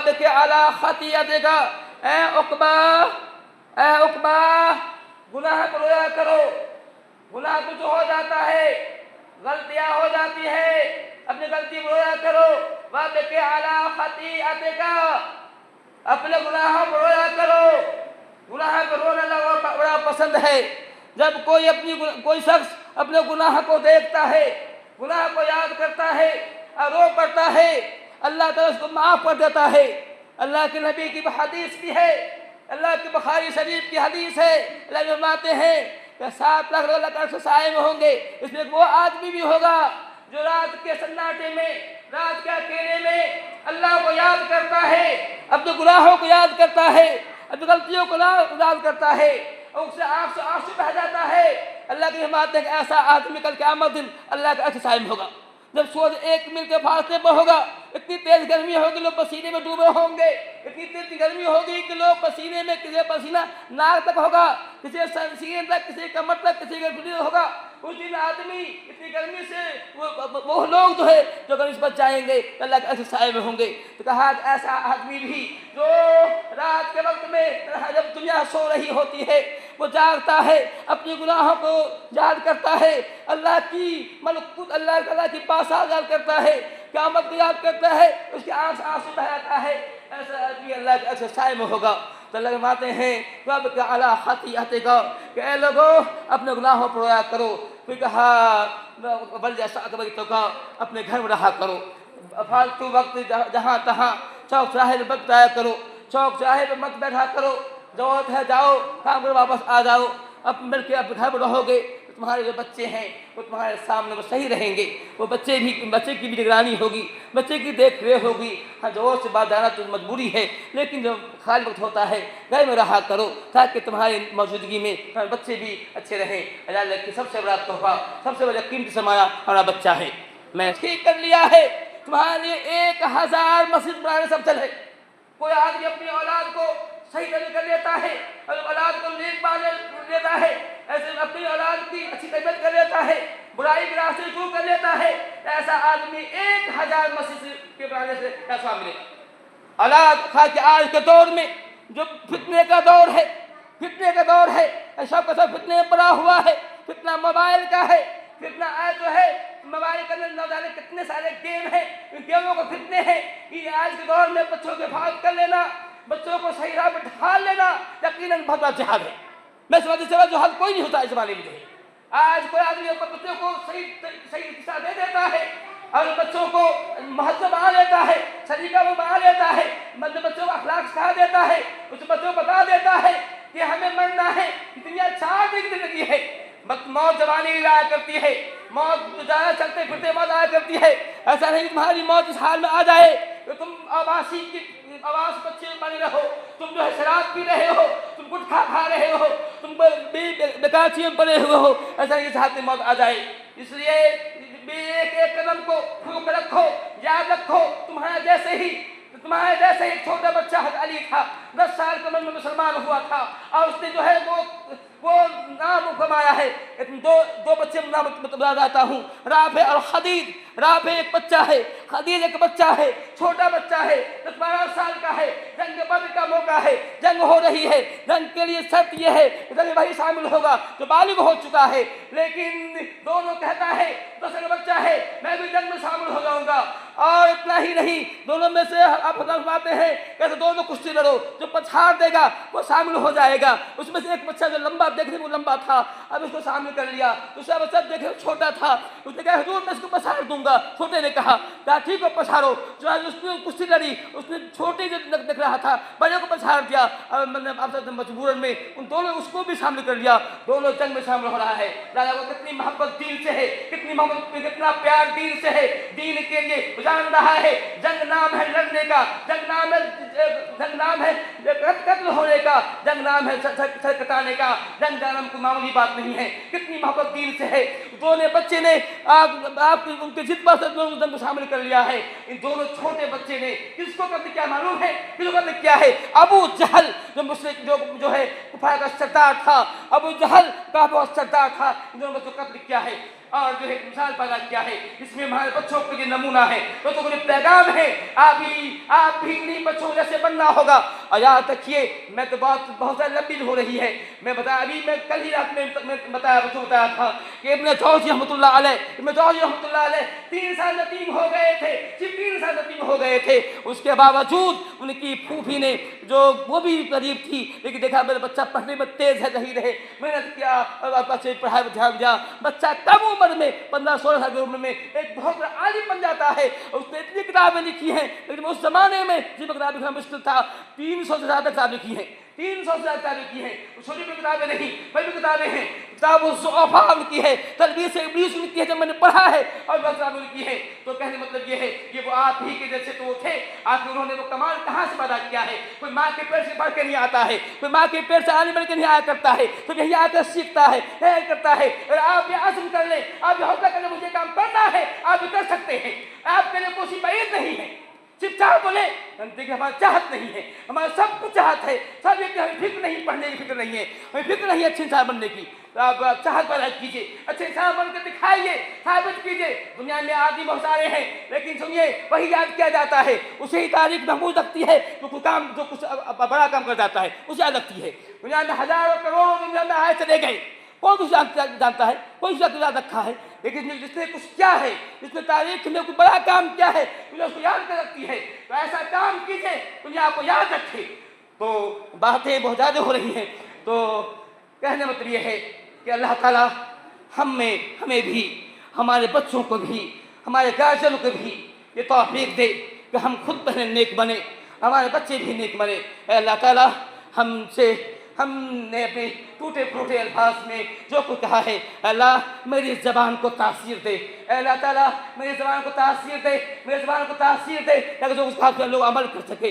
के अला खतियतिका, ए उकबा गुनाह को रोया करो। गुनाह कुछ हो जाता है, गलतियां हो जाती है, अपनी गलती को रोया करो। के अला खतियतिका, अपने गुनाहों को रोया करो। गुनाह को रोना अल्लाह बड़ा पसंद है। जब कोई शख्स अपने गुनाह को देखता है, गुनाह को याद करता है और रो पड़ता है, अल्लाह ताला उसको माफ कर देता है। अल्लाह के नबी की हदीस भी है, अल्लाह के बुखारी शरीफ की हदीस है। अल्लाह फरमाते हैं कि 7 लाख लोग अल्लाह के साए में होंगे। इसमें वो आदमी भी होगा जो रात के सन्नाटे में, रात के अकेले में अल्लाह को याद करता है, अपने गुनाहों को याद करता है, अपनी गलतियों को याद करता है और उससे आंख से आंसू बह जाता है। अल्लाह की हिम्मत है कि ऐसा आदमी कल क़यामत दिन अल्लाह के साए में होगा। जब सूरज 1 मील के फासले पर होगा, इतनी तेज गर्मी होगी लोग पसीने में डूबे होंगे। इतनी तेज गर्मी होगी कि लोग पसीने में, किसी पसीना नाक तक होगा, किसी सीने तक, किसी कमर तक, किसी का गुर्दे होगा। उस दिन आदमी इतनी गर्मी से वो लोग जो है जो गर्मी से बच जाएंगे तो अल्लाह के साए में होंगे। तो कहा ऐसा आदमी भी जो रात के वक्त में जब दुनिया सो रही होती है वो जागता है, अपने गुनाहों को याद करता है, अल्लाह की मलकूत, अल्लाह ताला की पास याद करता है, क़यामत को याद करता है, उसकी आंख से आंसू बह जाता है। ऐसा आदमी अल्लाह के साए में होगा। तो अल्लाह फरमाते हैं रब के अला खतियतिका, कि ऐ लोगों अपने गुनाहों पर रोया करो। फिर कहा बल जैसा तो का अपने घर में रहा करो। फालतू वक्त जहाँ तहाँ चौक चौराहे पर मत जाया करो, चौक चौराहे पर मत बैठा करो। जरूरत है जाओ, काम करो, वापस आ जाओ। अब मिल के अपने घर में रहोगे तो तुम्हारे जो बच्चे हैं वो तुम्हारे सामने वो सही रहेंगे। वो बच्चे की भी निगरानी होगी, बच्चे की देख रेख होगी। हाँ, जोर से बात जाना तो मजबूरी है, लेकिन जब खाली वक्त होता है घर में रहा करो ताकि तुम्हारी मौजूदगी में तुम्हारे बच्चे भी अच्छे रहें। अल्लाह की सबसे बड़ा तोहफा, सबसे बड़ा कीमती सरमाया हमारा बच्चा है। मैं ठीक कर लिया है, तुम्हारे लिए 1000 मस्जिद बनाने सब चल है। कोई आदमी अपनी औलाद को सही तरीके लेता है और औलाद को नेक मान लेता है, ऐसे अपनी औलाद की अच्छी तबीयत कर लेता है, बुराई के रास्ते दूर कर लेता है, ऐसा आदमी 1000 मस्जिद के बनाने से ऐसा मिलेगा। औलाद खा के आज के दौर में जो फितने का दौर है, फितने का दौर है, सब का सब फितने में पड़ा हुआ है। फितना मोबाइल का है, फितना आया तो है मोबाइल के अंदर न जाने कितने सारे गेम हैं, इन गेमों को फितने हैं। ये आज के दौर में बच्चों के हिफाजत कर लेना, बच्चों को सही राह पर ढाल लेना यकीनन बहुत बड़ा जिहाद है। मैं समझती सेवा जो हल कोई नहीं होता इस जमाने में। जो है आज कोई आदमी बच्चों को सही दिशा दे देता है और बच्चों को महत्व बना लेता है, सलीका वो बना लेता है, मतलब बच्चों को अखलाक सिखा देता है, उस बच्चों को बता देता है कि हमें मरना है, दुनिया 4 दिन की जिंदगी है, मौत जवानी आया करती है, मौत ज़्यादा चलते फिरते मौत आया करती है। ऐसा नहीं तुम्हारी मौत इस हाल में आ जाए कि तुम आवास बच्चे बने रहो, तुम जो है शराब पी रहे हो, तुम गुटखा खा रहे हो, तुम बेकार चीज़ पड़े हुए हो, ऐसा नहीं हाथ में मौत आ जाए। इसलिए एक कदम को फूक रखो, याद रखो तुम्हारे जैसे ही छोटा बच्चा अली था, 10 साल की उम्र में मुसलमान हुआ था और उसने जो है वो नाम कमाया है। दो बच्चे नाम बता जाता हूँ, राफे और खदीज। राफे एक बच्चा है, खदीज एक बच्चा है, छोटा बच्चा है, 10-12 साल का है। जंग बद्र का मौका है, जंग हो रही है, जंग के लिए शर्त यह है जंग भाई शामिल होगा जो बालिग हो चुका है, लेकिन दोनों कहता है दूसरा बच्चा है मैं भी जंग में शामिल हो जाऊंगा। और इतना ही नहीं, दोनों में से आप फरमाते हैं कैसे दोनों कुश्ती लड़ो, जो पछाड़ देगा वो शामिल हो जाएगा। उसमें से एक बच्चा जो लंबा देखने को लंबा था, अब इसको शामिल कर लिया। दूसरा बच्चा देखने छोटा था, उसने कहा हुजूर मैं इसको पछाड़ दूंगा। छोटे ने कहा ठीक है पछाड़ो। जो है उसने कुश्ती लड़ी, उसने छोटे जो दिख रहा था बड़े को पछाड़ दिया। अब मैंने आपसे मजबूरन में उन दोनों उसको भी शामिल कर लिया, दोनों जंग में शामिल हो रहा है। राजा को कितनी मोहब्बत दीन से है, कितनी मोहब्बत, कितना प्यार दीन से है, दीन के लिए जान रहा है। जंग नाम है लड़ने का, जंग नाम है कत्ल होने का, जंग नाम है सर कटाने का, जंग जाना कोई मामूली बात नहीं है। कितनी मोहब्बत दीन से है। दोनों बच्चे ने आप उनके जिद पर जंग शामिल कर लिया है। इन दोनों छोटे बच्चे ने किसको कत्ल किया मालूम है? किसको कत्ल किया है? अबू जहल जो मुश्रिक जो है कुफार का सरदार था, अबू जहल का बहुत सरदार था, इन दोनों बच्चों को कत्ल किया है। और जो है मिसाल पैदा किया है, इसमें हमारे बच्चों के लिए नमूना है, बच्चों के लिए पैगाम है। आप भी इन्हीं बच्चों जैसे बनना होगा। और याद रखिए, मैं तो बहुत ज़्यादा लंबी हो रही है, मैं कल ही रात में बताया था कि इब्न जौज़ी रहमतुल्लाह अलैह 3 साल यतीम हो गए थे, सिर्फ 3 साल यतीम हो गए थे। उसके बावजूद उनकी फूफी ने, जो वो भी गरीब थी, लेकिन देखा मेरा बच्चा पढ़ने में तेज है, नहीं रहे, मेहनत किया और बच्चे पढ़ाई में ध्यान दिया। बच्चा कम उम्र में 15-16 साल की उम्र में एक बहुत बड़ा आलिम बन जाता है। उसने इतनी किताबें लिखी हैं, लेकिन उस जमाने में जिसमें किताब लिखना मुश्किल था, 300 से ज़्यादा किताब लिखी हैं, 300 से ज़्यादा किताबें लिखी हैं। छोटी भी किताबें नहीं, बड़ी किताबें हैं। किताब ज़ुअफ़ा की है, तलबीस इब्लीस की है, जब मैंने पढ़ा है और किताब की है। तो कहने मतलब ये है कि वो आप ही के जैसे तो थे। आखिर उन्होंने वो कमाल कहाँ से पैदा किया है? कोई माँ के पेट से बढ़ के नहीं आता है, कोई माँ के पेट से आने बढ़ के नहीं आया करता है, तो यही आकर सीखता है, करता है। और आप ये आज़म कर लें, आप ये हौसला कर लें, मुझे काम करना है, आप ये कर सकते हैं। आपके लिए कोई बात नहीं है, सिर्फ चाह बोले। देखिए, हमारी चाहत नहीं है, हमारा सब कुछ चाहत है, सब ये कि हमें फिक्र नहीं, पढ़ने की फिक्र नहीं है, हमें फिक्र नहीं अच्छे इंसान बनने की। तो आप चाहत पैदा कीजिए, अच्छे इंसान बनकर दिखाइए, साबित कीजिए। दुनिया में आदमी बहुत सारे हैं, लेकिन सुनिए, वही याद किया जाता है, उसे ही तारीख महमूद रखती है जो कुछ बड़ा काम कर जाता है, उसे याद रखती है। दुनिया में हजारों करोड़ों दुनिया में आए चले गए, कौन कुछ जानता है, कोई उसका याद रखा है, लेकिन जिसने कुछ क्या है, जिसने तारीख में कोई बड़ा काम किया है, दुनिया उसको याद कर रखती है। तो ऐसा काम कीजिए, दुनिया आपको याद रखे। तो बातें बहुत ज़्यादा हो रही हैं, तो कहने मतलब ये है कि अल्लाह ताला हमें भी, हमारे बच्चों को भी, हमारे गार्जियनों को भी ये तौफीक दे कि हम खुद पहले नेक बने, हमारे बच्चे भी नेक बने। अल्लाह ताला हमने अपने टूटे फूटे अल्फाज में जो कुछ कहा है, अल्लाह मेरी ज़बान को तासीर दे, अल्लाह ताला मेरी ज़बान को तासीर दे, मेरी ज़बान को तासीर दे, ताकि जो उसका लोग अमल कर सके।